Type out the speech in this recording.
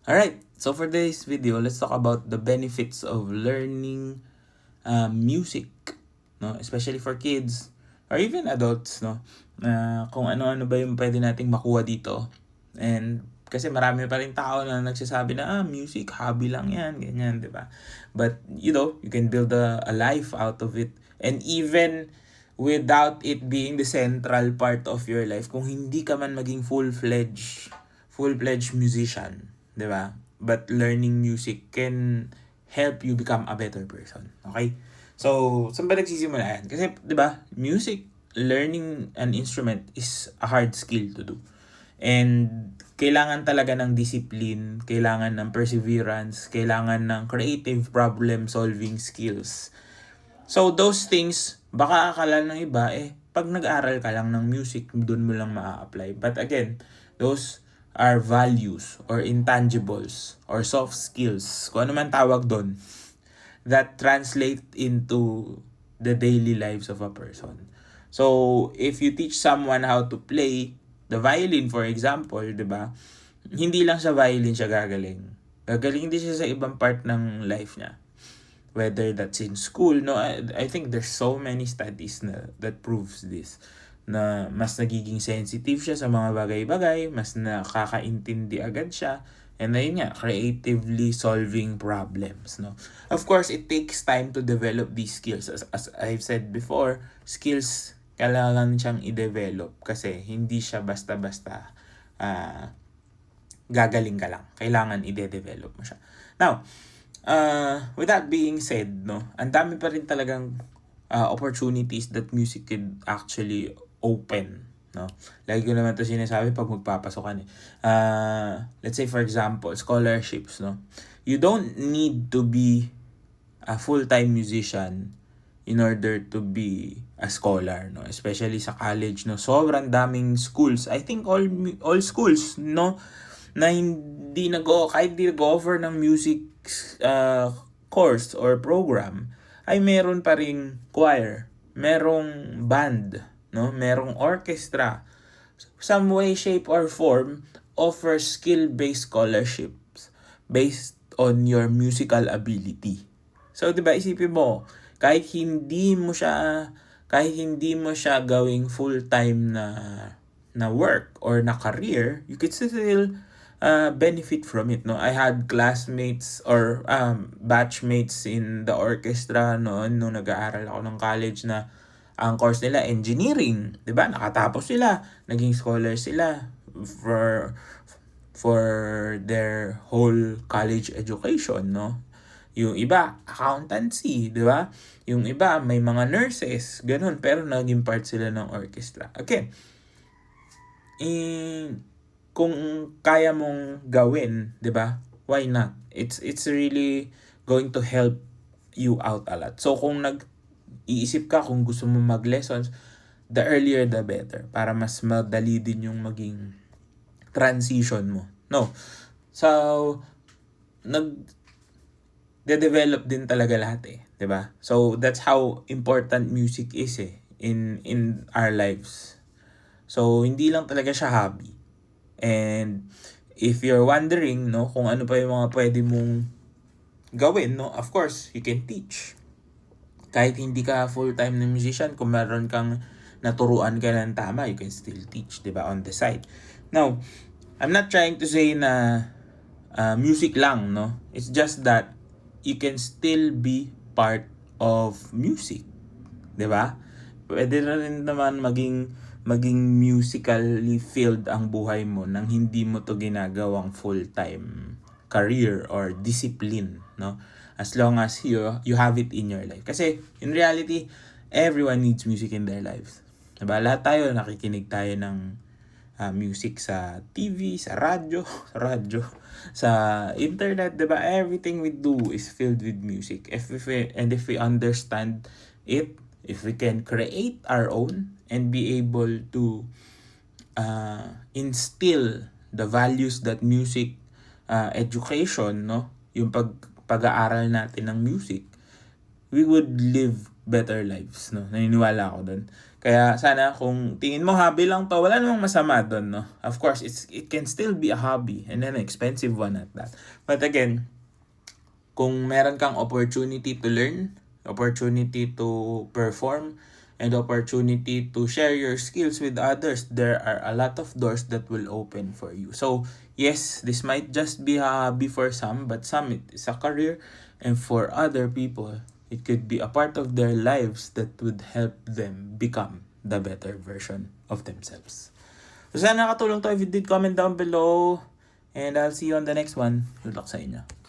Alright, so for today's video, let's talk about the benefits of learning music, no? Especially for kids or even adults, no? Kung ano-ano ba yung pwede nating makuha dito. And kasi marami pa rin tao na nagsasabi na, music, hobby lang yan, ganyan, di ba? But, you can build a life out of it. And even without it being the central part of your life, kung hindi ka man maging full-fledged musician, 'di ba? But learning music can help you become a better person. Okay? So, saan ba nagsisimula yan? Kasi, 'di ba, music, learning an instrument is a hard skill to do. And kailangan talaga ng discipline, kailangan ng perseverance, kailangan ng creative problem solving skills. So those things, baka akala ng iba pag nag-aral ka lang ng music, doon mo lang maa-apply. But again, those are values or intangibles or soft skills, kung ano man tawag doon, that translate into the daily lives of a person. So, if you teach someone how to play the violin, for example, di ba? Hindi lang sa violin siya gagaling. Gagaling din siya sa ibang part ng life niya. Whether that's in school, no? I think there's so many studies that proves this, na mas nagiging sensitive siya sa mga bagay-bagay, mas nakakaintindi agad siya, and ayun nga, creatively solving problems, no? Of course, it takes time to develop these skills. As I've said before, skills kailangan siyang i-develop kasi hindi siya basta-basta gagaling ka lang. Kailangan i-develop mo siya. Now, with that being said, no, ang dami pa rin talagang opportunities that music could actually open, no. Lagi ko naman 'to sinasabi pag magpapasok ka let's say for example, scholarships, no. You don't need to be a full-time musician in order to be a scholar, no, especially sa college, no. Sobrang daming schools, I think all schools, no, na kahit di nag-offer ng music course or program, ay meron pa ring choir, merong band, no, merong orchestra. Some way, shape, or form offers skill-based scholarships based on your musical ability. So, 'di ba, isipin mo, kahit hindi mo siya gawing full-time na work or na career, you could still benefit from it, no. I had classmates or batchmates in the orchestra noon nung nag-aaral ako ng college na ang course nila engineering, 'di ba? Nakatapos sila, naging scholar sila for their whole college education, no. Yung iba, accountancy, 'di ba? Yung iba, may mga nurses, ganun, pero naging part sila ng orchestra. Okay. Kung kaya mong gawin, 'di ba? Why not? It's really going to help you out a lot. So kung iisip ka kung gusto mo mag-lessons, the earlier the better para mas madali din yung maging transition mo. No. So de-develop din talaga lahat 'di ba? So that's how important music is in our lives. So hindi lang talaga siya hobby. And if you're wondering, no, kung ano pa yung mga pwede mong gawin, no, of course, you can teach. Kahit hindi ka full-time na musician, kung meron kang naturuan ka ng tama, you can still teach, 'di ba, on the side. Now, I'm not trying to say na music lang, no. It's just that you can still be part of music, 'di ba? Pwede na rin naman maging musically filled ang buhay mo nang hindi mo to ginagawang full-time career or discipline, no? As long as you have it in your life. Kasi in reality, everyone needs music in their lives. Diba? Lahat tayo nakikinig tayo ng music sa TV, sa radyo, sa internet, 'di ba? Everything we do is filled with music. If we understand it, if we can create our own and be able to instill the values that music education, no, yung pag-aaral natin ng music, we would live better lives, no? Naniniwala ako dun. Kaya sana kung tingin mo hobby lang to, wala namang masama dun, no? Of course, it can still be a hobby and an expensive one at that. But again, kung meron kang opportunity to learn, opportunity to perform, and opportunity to share your skills with others, there are a lot of doors that will open for you. So, yes, this might just be a hobby for some, but some it is a career, and for other people, it could be a part of their lives that would help them become the better version of themselves. So, sana nakatulong to. If you did, comment down below, and I'll see you on the next one. Good luck sa inyo.